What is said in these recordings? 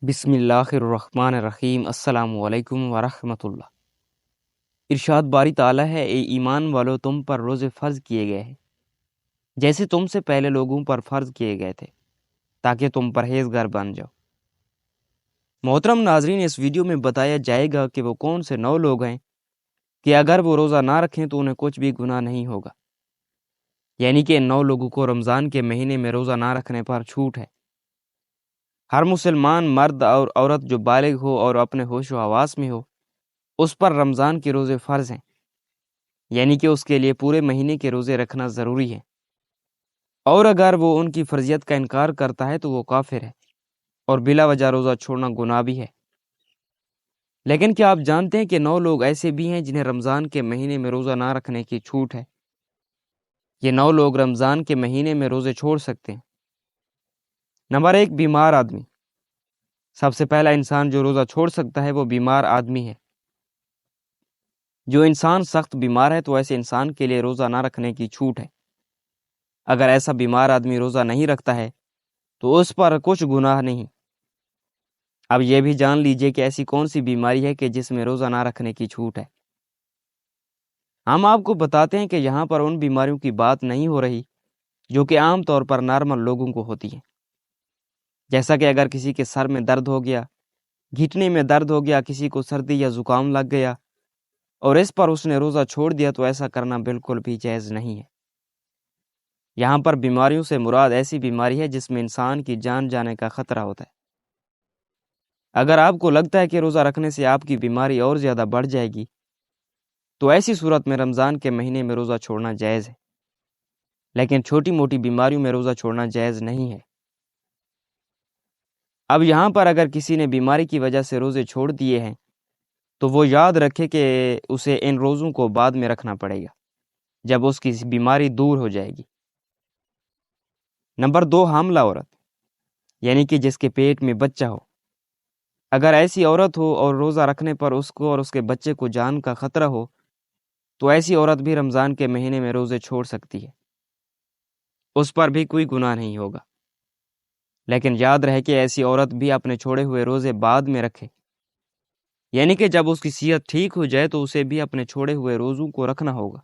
بسم اللہ الرحمن الرحیم۔ السلام علیکم ورحمۃ اللہ۔ ارشاد باری تعالیٰ ہے، اے ایمان والو تم پر روزے فرض کیے گئے ہیں جیسے تم سے پہلے لوگوں پر فرض کیے گئے تھے تاکہ تم پرہیزگار بن جاؤ۔ محترم ناظرین، اس ویڈیو میں بتایا جائے گا کہ وہ کون سے 9 لوگ ہیں کہ اگر وہ روزہ نہ رکھیں تو انہیں کچھ بھی گناہ نہیں ہوگا، یعنی کہ ان 9 لوگوں کو رمضان کے مہینے میں روزہ نہ رکھنے پر چھوٹ ہے۔ ہر مسلمان مرد اور عورت جو بالغ ہو اور اپنے ہوش و حواس میں ہو، اس پر رمضان کے روزے فرض ہیں، یعنی کہ اس کے لیے پورے مہینے کے روزے رکھنا ضروری ہے، اور اگر وہ ان کی فرضیت کا انکار کرتا ہے تو وہ کافر ہے اور بلا وجہ روزہ چھوڑنا گناہ بھی ہے۔ لیکن کیا آپ جانتے ہیں کہ 9 لوگ ایسے بھی ہیں جنہیں رمضان کے مہینے میں روزہ نہ رکھنے کی چھوٹ ہے؟ یہ 9 لوگ رمضان کے مہینے میں روزے چھوڑ سکتے ہیں۔ نمبر 1، بیمار آدمی۔ سب سے پہلا انسان جو روزہ چھوڑ سکتا ہے وہ بیمار آدمی ہے۔ جو انسان سخت بیمار ہے تو ایسے انسان کے لیے روزہ نہ رکھنے کی چھوٹ ہے۔ اگر ایسا بیمار آدمی روزہ نہیں رکھتا ہے تو اس پر کچھ گناہ نہیں۔ اب یہ بھی جان لیجئے کہ ایسی کون سی بیماری ہے کہ جس میں روزہ نہ رکھنے کی چھوٹ ہے۔ ہم آپ کو بتاتے ہیں کہ یہاں پر ان بیماریوں کی بات نہیں ہو رہی جو کہ عام طور پر نارمل لوگوں کو ہوتی ہیں، جیسا کہ اگر کسی کے سر میں درد ہو گیا، گھٹنے میں درد ہو گیا، کسی کو سردی یا زکام لگ گیا اور اس پر اس نے روزہ چھوڑ دیا تو ایسا کرنا بالکل بھی جائز نہیں ہے۔ یہاں پر بیماریوں سے مراد ایسی بیماری ہے جس میں انسان کی جان جانے کا خطرہ ہوتا ہے۔ اگر آپ کو لگتا ہے کہ روزہ رکھنے سے آپ کی بیماری اور زیادہ بڑھ جائے گی تو ایسی صورت میں رمضان کے مہینے میں روزہ چھوڑنا جائز ہے، لیکن چھوٹی موٹی بیماریوں میں روزہ چھوڑنا جائز نہیں ہے۔ اب یہاں پر اگر کسی نے بیماری کی وجہ سے روزے چھوڑ دیے ہیں تو وہ یاد رکھے کہ اسے ان روزوں کو بعد میں رکھنا پڑے گا جب اس کی بیماری دور ہو جائے گی۔ نمبر 2، حاملہ عورت، یعنی کہ جس کے پیٹ میں بچہ ہو۔ اگر ایسی عورت ہو اور روزہ رکھنے پر اس کو اور اس کے بچے کو جان کا خطرہ ہو تو ایسی عورت بھی رمضان کے مہینے میں روزے چھوڑ سکتی ہے، اس پر بھی کوئی گناہ نہیں ہوگا۔ لیکن یاد رہے کہ ایسی عورت بھی اپنے چھوڑے ہوئے روزے بعد میں رکھے، یعنی کہ جب اس کی صحت ٹھیک ہو جائے تو اسے بھی اپنے چھوڑے ہوئے روزوں کو رکھنا ہوگا۔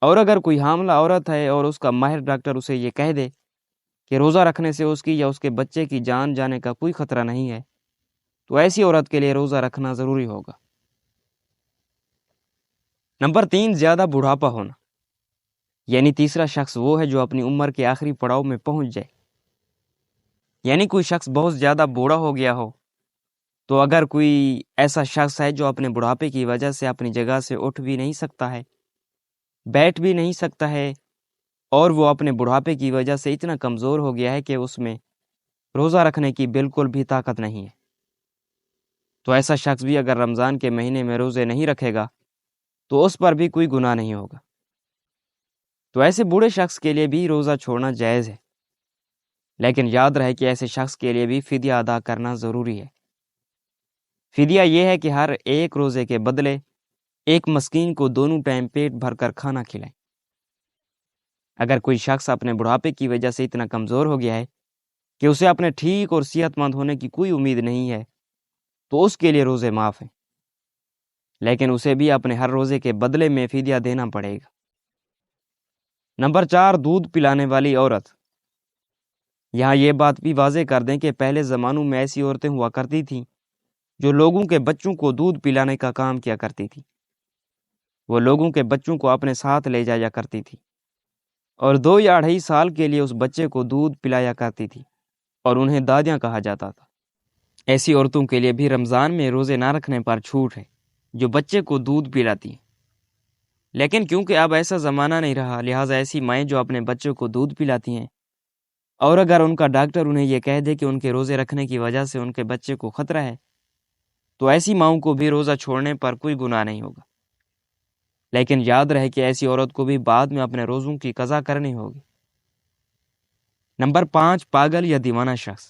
اور اگر کوئی حاملہ عورت ہے اور اس کا ماہر ڈاکٹر اسے یہ کہہ دے کہ روزہ رکھنے سے اس کی یا اس کے بچے کی جان جانے کا کوئی خطرہ نہیں ہے تو ایسی عورت کے لیے روزہ رکھنا ضروری ہوگا۔ نمبر 3، زیادہ بڑھاپا ہونا، یعنی تیسرا شخص وہ ہے جو اپنی عمر کے آخری پڑاؤ میں پہنچ جائے، یعنی کوئی شخص بہت زیادہ بوڑھا ہو گیا ہو۔ تو اگر کوئی ایسا شخص ہے جو اپنے بڑھاپے کی وجہ سے اپنی جگہ سے اٹھ بھی نہیں سکتا ہے، بیٹھ بھی نہیں سکتا ہے، اور وہ اپنے بڑھاپے کی وجہ سے اتنا کمزور ہو گیا ہے کہ اس میں روزہ رکھنے کی بالکل بھی طاقت نہیں ہے، تو ایسا شخص بھی اگر رمضان کے مہینے میں روزے نہیں رکھے گا تو اس پر بھی کوئی گناہ نہیں ہوگا۔ تو ایسے بوڑھے شخص کے لیے بھی روزہ چھوڑنا جائز ہے، لیکن یاد رہے کہ ایسے شخص کے لیے بھی فدیہ ادا کرنا ضروری ہے۔ فدیہ یہ ہے کہ ہر ایک روزے کے بدلے ایک مسکین کو دونوں ٹائم پیٹ بھر کر کھانا کھلائیں۔ اگر کوئی شخص اپنے بڑھاپے کی وجہ سے اتنا کمزور ہو گیا ہے کہ اسے اپنے ٹھیک اور صحت مند ہونے کی کوئی امید نہیں ہے تو اس کے لیے روزے معاف ہیں، لیکن اسے بھی اپنے ہر روزے کے بدلے میں فدیہ دینا پڑے گا۔ نمبر 4، دودھ پلانے والی عورت۔ یہاں یہ بات بھی واضح کر دیں کہ پہلے زمانوں میں ایسی عورتیں ہوا کرتی تھیں جو لوگوں کے بچوں کو دودھ پلانے کا کام کیا کرتی تھی۔ وہ لوگوں کے بچوں کو اپنے ساتھ لے جایا کرتی تھی اور 2 یا 2.5 سال کے لیے اس بچے کو دودھ پلایا کرتی تھی اور انہیں دادیاں کہا جاتا تھا۔ ایسی عورتوں کے لیے بھی رمضان میں روزے نہ رکھنے پر چھوٹ ہے جو بچے کو دودھ پلاتی ہیں، لیکن کیونکہ اب ایسا زمانہ نہیں رہا لہٰذا ایسی مائیں جو اپنے بچوں کو دودھ پلاتی ہیں اور اگر ان کا ڈاکٹر انہیں یہ کہہ دے کہ ان کے روزے رکھنے کی وجہ سے ان کے بچے کو خطرہ ہے تو ایسی ماؤں کو بھی روزہ چھوڑنے پر کوئی گناہ نہیں ہوگا، لیکن یاد رہے کہ ایسی عورت کو بھی بعد میں اپنے روزوں کی قضا کرنی ہوگی۔ نمبر 5، پاگل یا دیوانہ شخص،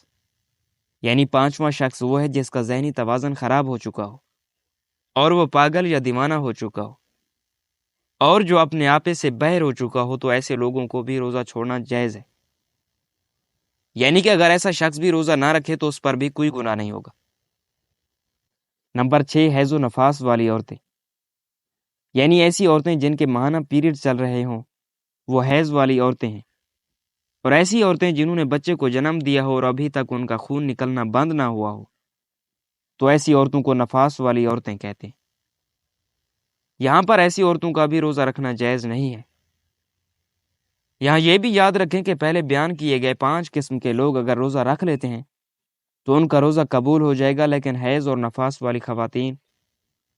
یعنی 5واں شخص وہ ہے جس کا ذہنی توازن خراب ہو چکا ہو اور وہ پاگل یا دیوانہ ہو چکا ہو اور جو اپنے آپے سے باہر ہو چکا ہو تو ایسے لوگوں کو بھی روزہ چھوڑنا جائز ہے۔ یعنی کہ اگر ایسا شخص بھی روزہ نہ رکھے تو اس پر بھی کوئی گناہ نہیں ہوگا۔ نمبر 6، حیض و نفاس والی عورتیں، یعنی ایسی عورتیں جن کے ماہانہ پیریڈ چل رہے ہوں، وہ حیض والی عورتیں ہیں۔ اور ایسی عورتیں جنہوں نے بچے کو جنم دیا ہو اور ابھی تک ان کا خون نکلنا بند نہ ہوا ہو، تو ایسی عورتوں کو نفاس والی عورتیں کہتے ہیں۔ یہاں پر ایسی عورتوں کا بھی روزہ رکھنا جائز نہیں ہے۔ یہاں یہ بھی یاد رکھیں کہ پہلے بیان کیے گئے 5 قسم کے لوگ اگر روزہ رکھ لیتے ہیں تو ان کا روزہ قبول ہو جائے گا، لیکن حیض اور نفاس والی خواتین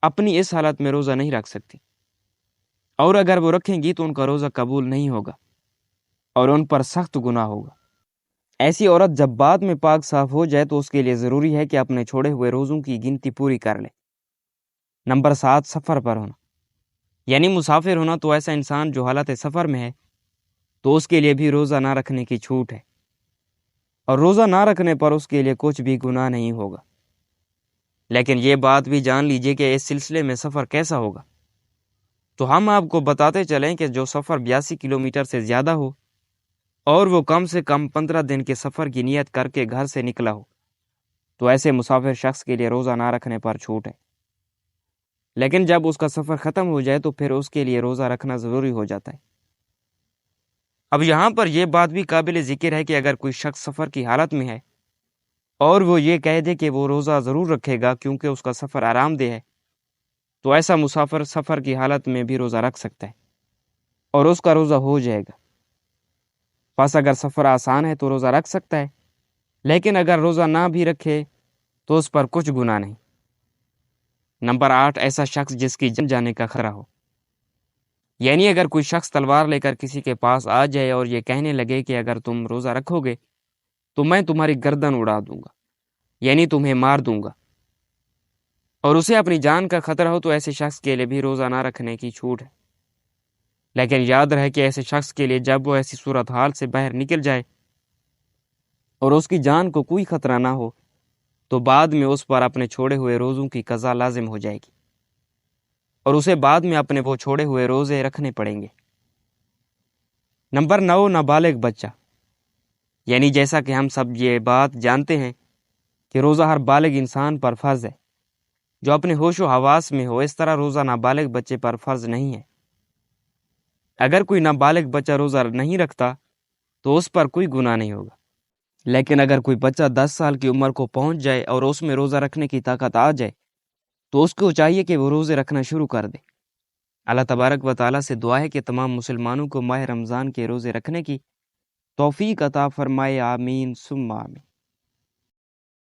اپنی اس حالت میں روزہ نہیں رکھ سکتی، اور اگر وہ رکھیں گی تو ان کا روزہ قبول نہیں ہوگا اور ان پر سخت گناہ ہوگا۔ ایسی عورت جب بعد میں پاک صاف ہو جائے تو اس کے لیے ضروری ہے کہ اپنے چھوڑے ہوئے روزوں کی گنتی پوری کر لے۔ نمبر 7، سفر پر ہونا، یعنی مسافر ہونا۔ تو ایسا انسان جو حالت سفر میں ہے تو اس کے لیے بھی روزہ نہ رکھنے کی چھوٹ ہے، اور روزہ نہ رکھنے پر اس کے لیے کچھ بھی گناہ نہیں ہوگا۔ لیکن یہ بات بھی جان لیجئے کہ اس سلسلے میں سفر کیسا ہوگا، تو ہم آپ کو بتاتے چلیں کہ جو سفر 82 کلومیٹر سے زیادہ ہو اور وہ کم سے کم 15 دن کے سفر کی نیت کر کے گھر سے نکلا ہو، تو ایسے مسافر شخص کے لیے روزہ نہ رکھنے پر چھوٹ ہے۔ لیکن جب اس کا سفر ختم ہو جائے تو پھر اس کے لیے روزہ رکھنا ضروری ہو جاتا ہے۔ اب یہاں پر یہ بات بھی قابل ذکر ہے کہ اگر کوئی شخص سفر کی حالت میں ہے اور وہ یہ کہہ دے کہ وہ روزہ ضرور رکھے گا کیونکہ اس کا سفر آرام دہ ہے، تو ایسا مسافر سفر کی حالت میں بھی روزہ رکھ سکتا ہے اور اس کا روزہ ہو جائے گا۔ بس اگر سفر آسان ہے تو روزہ رکھ سکتا ہے، لیکن اگر روزہ نہ بھی رکھے تو اس پر کچھ گناہ نہیں۔ نمبر 8، ایسا شخص جس کی جان جانے کا خطرہ ہو، یعنی اگر کوئی شخص تلوار لے کر کسی کے پاس آ جائے اور یہ کہنے لگے کہ اگر تم روزہ رکھو گے تو میں تمہاری گردن اڑا دوں گا، یعنی تمہیں مار دوں گا، اور اسے اپنی جان کا خطرہ ہو، تو ایسے شخص کے لیے بھی روزہ نہ رکھنے کی چھوٹ ہے۔ لیکن یاد رہے کہ ایسے شخص کے لیے جب وہ ایسی صورتحال سے باہر نکل جائے اور اس کی جان کو کوئی خطرہ نہ ہو تو بعد میں اس پر اپنے چھوڑے ہوئے روزوں کی قضا لازم ہو جائے گی، اور اسے بعد میں اپنے وہ چھوڑے ہوئے روزے رکھنے پڑیں گے۔ نمبر 9، نابالغ بچہ، یعنی جیسا کہ ہم سب یہ بات جانتے ہیں کہ روزہ ہر بالغ انسان پر فرض ہے جو اپنے ہوش و حواس میں ہو، اس طرح روزہ نابالغ بچے پر فرض نہیں ہے۔ اگر کوئی نابالغ بچہ روزہ نہیں رکھتا تو اس پر کوئی گناہ نہیں ہوگا، لیکن اگر کوئی بچہ 10 سال کی عمر کو پہنچ جائے اور اس میں روزہ رکھنے کی طاقت آ جائے تو اس کو چاہیے کہ وہ روزے رکھنا شروع کر دے۔ اللہ تبارک و تعالیٰ سے دعا ہے کہ تمام مسلمانوں کو ماہ رمضان کے روزے رکھنے کی توفیق عطا فرمائے، آمین ثم آمین۔